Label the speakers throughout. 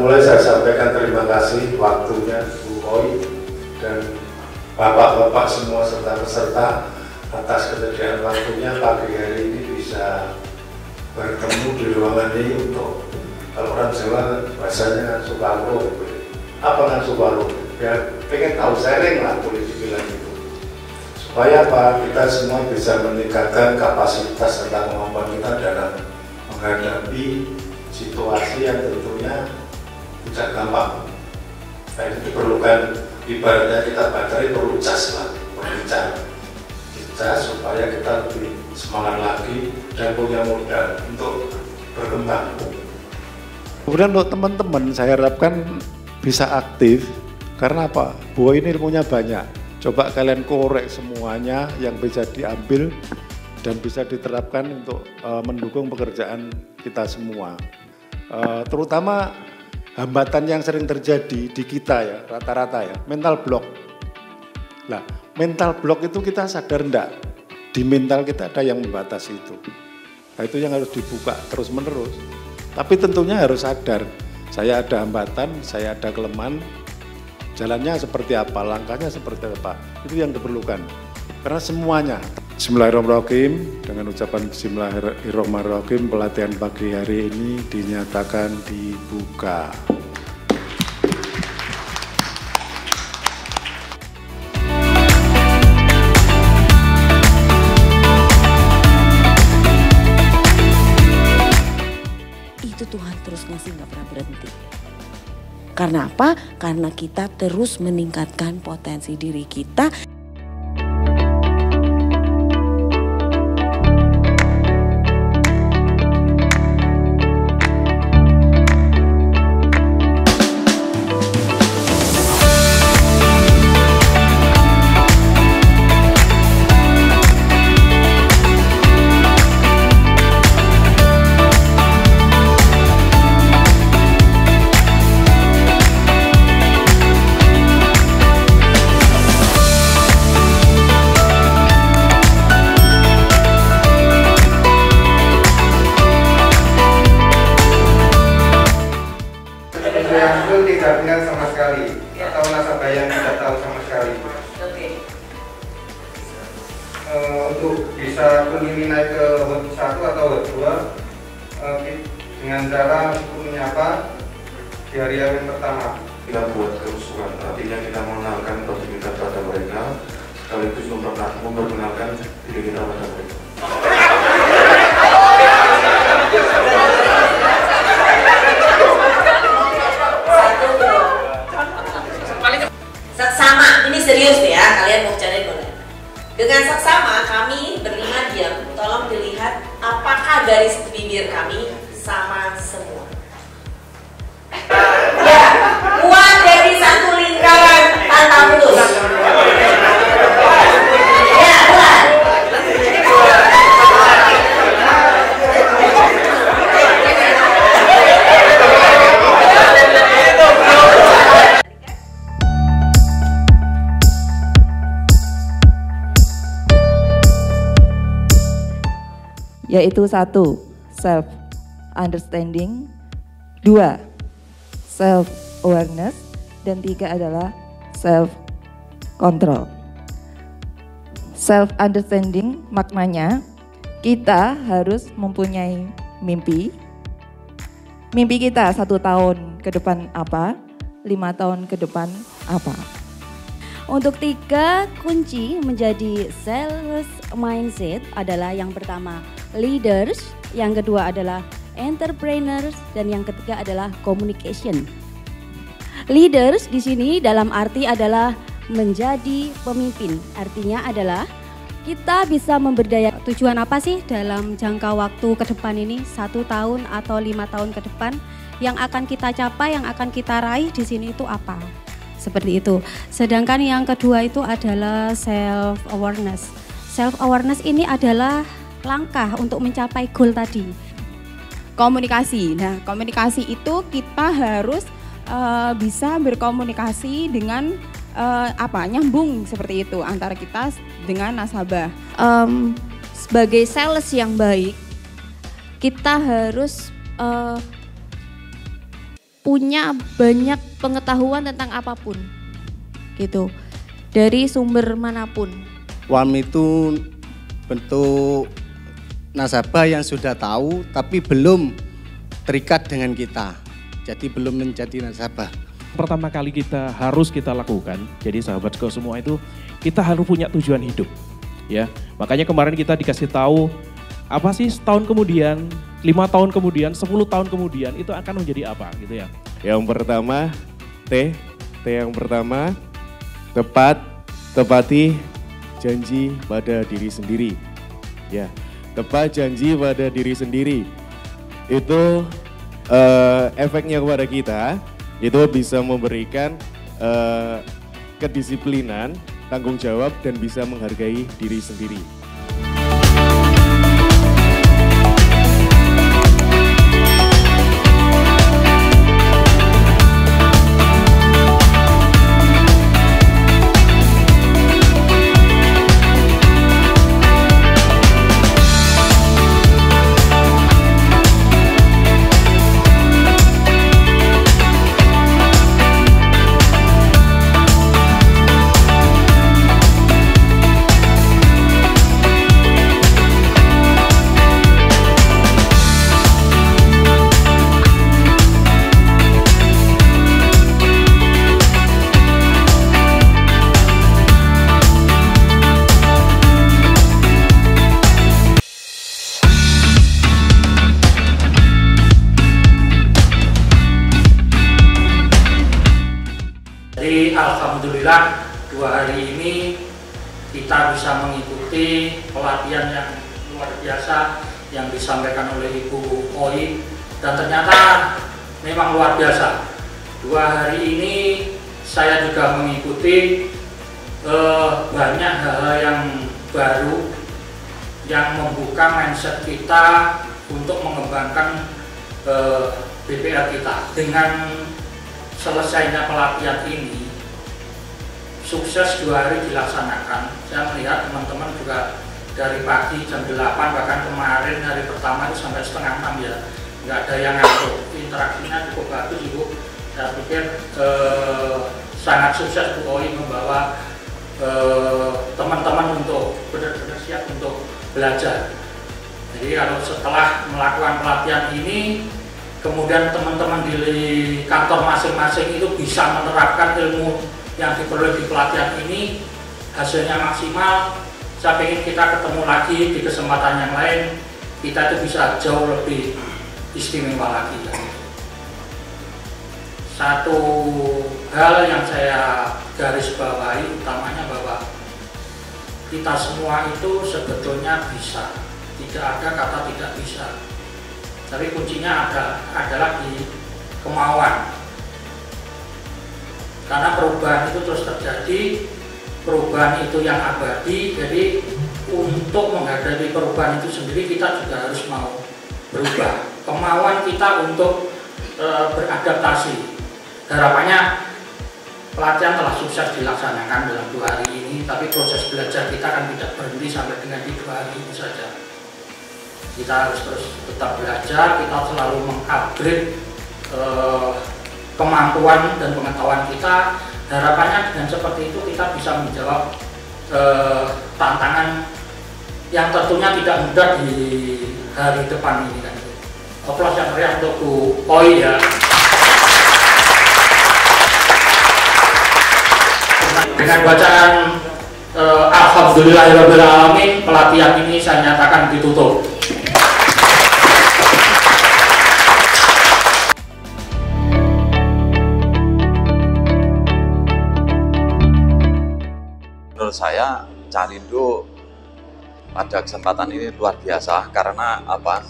Speaker 1: mulai saya sampaikan terima kasih waktunya Bu Oi dan Bapak-bapak semua serta peserta atas kesediaan waktunya pagi hari ini bisa bertemu di ruangan ini untuk, kalau orang Jawa bahasanya Suparno, apa kan Suparno? Ya pengen tahu sharing lah boleh dibilang itu. Supaya apa? Kita semua bisa meningkatkan kapasitas serta kemampuan kita dalam menghadapi situasi yang tentunya tidak gampang. Nah, itu diperlukan, ibaratnya kita baterai perlu cas lah, perlu cas supaya kita lebih semangat lagi dan punya modal untuk berkembang. Kemudian untuk teman-teman saya harapkan bisa aktif, karena apa? Bu ini ilmunya banyak. Coba kalian korek semuanya yang bisa diambil dan bisa diterapkan untuk mendukung pekerjaan kita semua. Terutama hambatan yang sering terjadi di kita ya, rata-rata ya, mental block. Nah, mental block itu kita sadar enggak? Di mental kita ada yang membatasi itu. Nah, itu yang harus dibuka terus-menerus. Tapi tentunya harus sadar, saya ada hambatan, saya ada kelemahan, jalannya seperti apa, langkahnya seperti apa, itu yang diperlukan. Karena semuanya. Bismillahirrahmanirrahim, dengan ucapan Bismillahirrahmanirrahim, pelatihan pagi hari ini dinyatakan dibuka.
Speaker 2: Itu Tuhan terus ngasih, nggak pernah berhenti. Karena apa? Karena kita terus meningkatkan potensi diri kita.
Speaker 3: Yang tidak ingat sama sekali, atau nasabah yang tidak tahu sama sekali. Untuk bisa ini naik ke hot 1 atau hot 2 dengan cara untuk menyapa di hari yang pertama.
Speaker 4: Kita buat kerusuhan, artinya kita mengenalkan kita pada mereka, sekaligus memperkenalkan diri kita pada mereka.
Speaker 5: Seksama, ini serius nih ya, kalian mau cari boleh. Dengan seksama kami berlima diam, tolong dilihat apakah garis bibir kami sama semua. Ya, buat jadi satu lingkaran tanpa putus. Ya, buat.
Speaker 6: Yaitu 1. Self understanding, 2. Self awareness, dan 3 adalah self control. Self understanding maknanya kita harus mempunyai mimpi. Mimpi kita 1 tahun ke depan apa, 5 tahun ke depan apa.
Speaker 7: Untuk 3 kunci menjadi sales mindset adalah yang pertama leaders, yang kedua adalah entrepreneurs, dan yang ketiga adalah communication. Leaders di sini dalam arti adalah menjadi pemimpin. Artinya adalah kita bisa memberdaya. Tujuan apa sih dalam jangka waktu ke depan ini, 1 tahun atau 5 tahun ke depan, yang akan kita capai, yang akan kita raih di sini itu apa? Seperti itu. Sedangkan yang kedua itu adalah self awareness. Self awareness ini adalah langkah untuk mencapai goal tadi.
Speaker 8: Komunikasi. Nah, komunikasi itu kita harus bisa berkomunikasi dengan nyambung seperti itu antara kita dengan nasabah.
Speaker 7: Sebagai sales yang baik, kita harus punya banyak pengetahuan tentang apapun gitu, dari sumber manapun.
Speaker 9: WAM itu bentuk nasabah yang sudah tahu tapi belum terikat dengan kita, jadi belum menjadi nasabah.
Speaker 10: Pertama kali harus kita lakukan, jadi sahabat Go semua itu kita harus punya tujuan hidup ya. Makanya kemarin kita dikasih tahu apa sih setahun kemudian, 5 tahun kemudian, 10 tahun kemudian itu akan menjadi apa gitu ya.
Speaker 11: Yang pertama T yang pertama tepati janji pada diri sendiri. Ya, tepat janji pada diri sendiri. Itu efeknya kepada kita itu bisa memberikan kedisiplinan, tanggung jawab dan bisa menghargai diri sendiri.
Speaker 12: Jadi alhamdulillah 2 hari ini kita bisa mengikuti pelatihan yang luar biasa yang disampaikan oleh Ibu Oi, dan ternyata memang luar biasa. 2 hari ini saya juga mengikuti banyak hal-hal yang baru yang membuka mindset kita untuk mengembangkan BPR kita. Dengan selesainya pelatihan ini, sukses 2 hari dilaksanakan. Saya melihat teman-teman juga dari pagi jam 8, bahkan kemarin hari pertama itu sampai setengah 6 ya, nggak ada yang ngantuk. Interaksinya cukup bagus Ibu. Saya pikir sangat sukses Bu Oi membawa teman-teman untuk benar-benar siap untuk belajar. Jadi kalau setelah melakukan pelatihan ini, kemudian teman-teman di kantor masing-masing itu bisa menerapkan ilmu yang diperoleh di pelatihan ini, hasilnya maksimal. Saya ingin kita ketemu lagi di kesempatan yang lain, kita itu bisa jauh lebih istimewa lagi. Satu hal yang saya garis bawahi utamanya bahwa kita semua itu sebetulnya bisa, tidak ada kata tidak bisa. Tapi kuncinya adalah di kemauan. Karena perubahan itu terus terjadi, perubahan itu yang abadi. Jadi untuk menghadapi perubahan itu sendiri kita juga harus mau berubah. Kemauan kita untuk beradaptasi. Harapannya pelatihan telah sukses dilaksanakan dalam 2 hari ini, tapi proses belajar kita kan tidak berhenti sampai dengan di 2 hari ini saja. Kita harus terus tetap belajar, kita selalu mengupgrade kemampuan dan pengetahuan kita. Harapannya dengan seperti itu kita bisa menjawab tantangan yang tentunya tidak mudah di hari depan ini kan. Aplaus yang meriah untuk Bu Oi ya. Dengan bacaan Alhamdulillahirabbil alamin, pelatihan ini saya nyatakan ditutup.
Speaker 13: Menurut saya Calindo pada kesempatan ini luar biasa karena apa?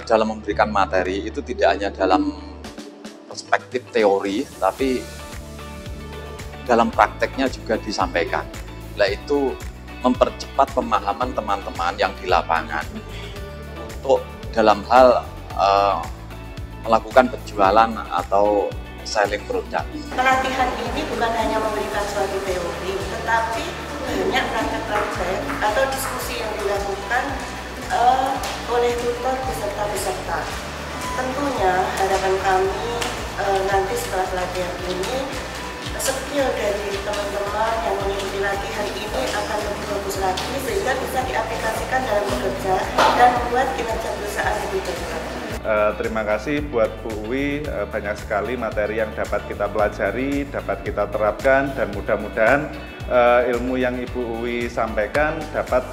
Speaker 13: Dalam memberikan materi itu tidak hanya dalam perspektif teori, tapi dalam prakteknya juga disampaikan. Nah, itu mempercepat pemahaman teman-teman yang di lapangan untuk dalam hal melakukan penjualan atau selling produk.
Speaker 14: Pelatihan ini bukan hanya memberikan suatu teori, tetapi banyak praktek-praktek atau diskusi yang dilakukan oleh tutor beserta peserta. Tentunya harapan kami nanti setelah pelatihan ini skill dari teman-teman yang mengikuti latihan ini akan lebih bagus lagi sehingga bisa diaplikasikan dalam bekerja dan membuat kinerja perusahaan lebih baik.
Speaker 15: Terima kasih buat Bu Uwi, banyak sekali materi yang dapat kita pelajari, dapat kita terapkan, dan mudah-mudahan ilmu yang Ibu Uwi sampaikan dapat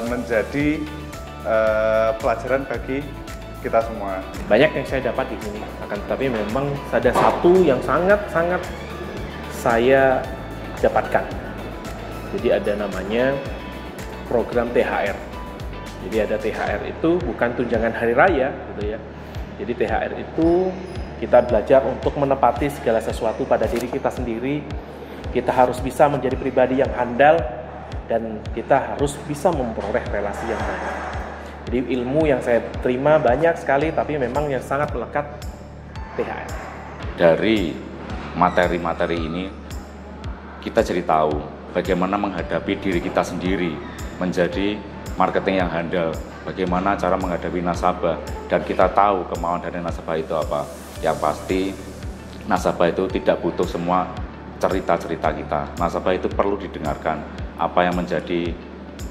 Speaker 15: menjadi pelajaran bagi kita semua.
Speaker 10: Banyak yang saya dapat di sini, akan tetapi memang ada satu yang sangat-sangat saya dapatkan. Jadi ada namanya program THR. Jadi ada THR itu bukan tunjangan hari raya, gitu ya. Jadi THR itu kita belajar untuk menepati segala sesuatu pada diri kita sendiri. Kita harus bisa menjadi pribadi yang handal dan kita harus bisa memperoleh relasi yang baik. Jadi ilmu yang saya terima banyak sekali, tapi memang yang sangat melekat THR.
Speaker 16: Dari materi-materi ini kita jadi tahu bagaimana menghadapi diri kita sendiri menjadi marketing yang handal, bagaimana cara menghadapi nasabah, dan kita tahu kemauan dari nasabah itu apa. Yang pasti nasabah itu tidak butuh semua cerita-cerita kita. Nasabah itu perlu didengarkan apa yang menjadi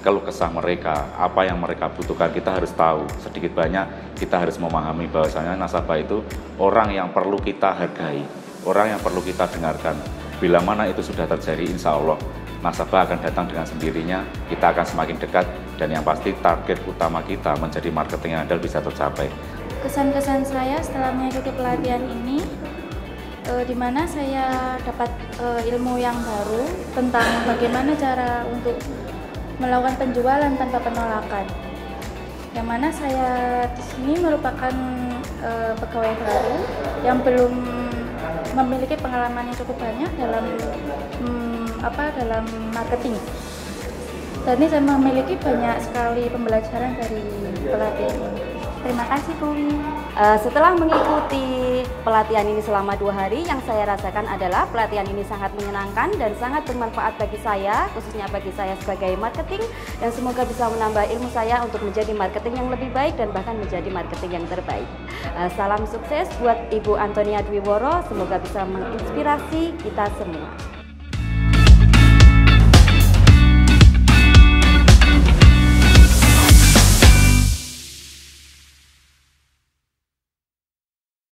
Speaker 16: keluh kesah mereka, apa yang mereka butuhkan. Kita harus tahu sedikit banyak, kita harus memahami bahwasanya nasabah itu orang yang perlu kita hargai, orang yang perlu kita dengarkan. Bila mana itu sudah terjadi, insya Allah nasabah akan datang dengan sendirinya, kita akan semakin dekat, dan yang pasti target utama kita menjadi marketing yang handal bisa tercapai.
Speaker 17: Kesan-kesan saya setelah mengikuti pelatihan ini, di mana saya dapat ilmu yang baru tentang bagaimana cara untuk melakukan penjualan tanpa penolakan. Yang mana saya di sini merupakan pegawai baru yang belum memiliki pengalaman yang cukup banyak dalam dalam marketing. Dan ini saya memiliki banyak sekali pembelajaran dari pelatihan ini. Terima kasih Bu Uwi.
Speaker 7: Setelah mengikuti pelatihan ini selama 2 hari, yang saya rasakan adalah pelatihan ini sangat menyenangkan dan sangat bermanfaat bagi saya, khususnya bagi saya sebagai marketing, dan semoga bisa menambah ilmu saya untuk menjadi marketing yang lebih baik dan bahkan menjadi marketing yang terbaik. Salam sukses buat Ibu Antonia Dwiworo, semoga bisa menginspirasi kita semua.